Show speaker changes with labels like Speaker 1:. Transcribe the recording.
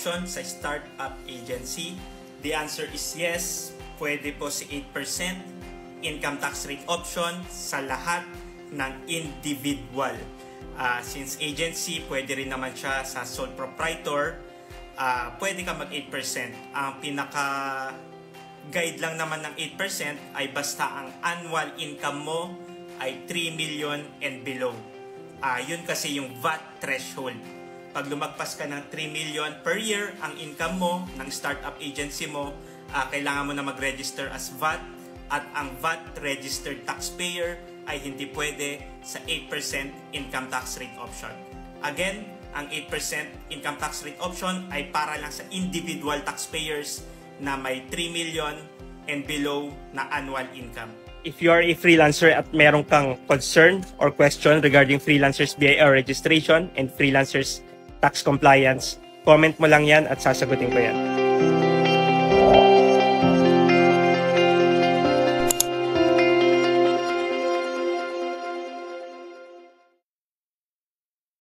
Speaker 1: option sa startup agency? The answer is yes. Pwede po si 8% income tax rate option sa lahat ng individual. Since agency, pwede rin naman siya sa sole proprietor, pwede ka mag 8%. Ang pinaka guide lang naman ng 8% ay basta ang annual income mo ay 3 million and below. Yun kasi yung VAT threshold. Pag lumagpas ka ng 3 million per year ang income mo ng startup agency mo, kailangan mo na mag-register as VAT, at ang VAT registered taxpayer ay hindi pwede sa 8% income tax rate option. Again, ang 8% income tax rate option ay para lang sa individual taxpayers na may 3 million and below na annual income. If you are a freelancer at meron kang concern or question regarding freelancers BIR registration and freelancers tax compliance, comment mo lang yan at sasagutin ko yan.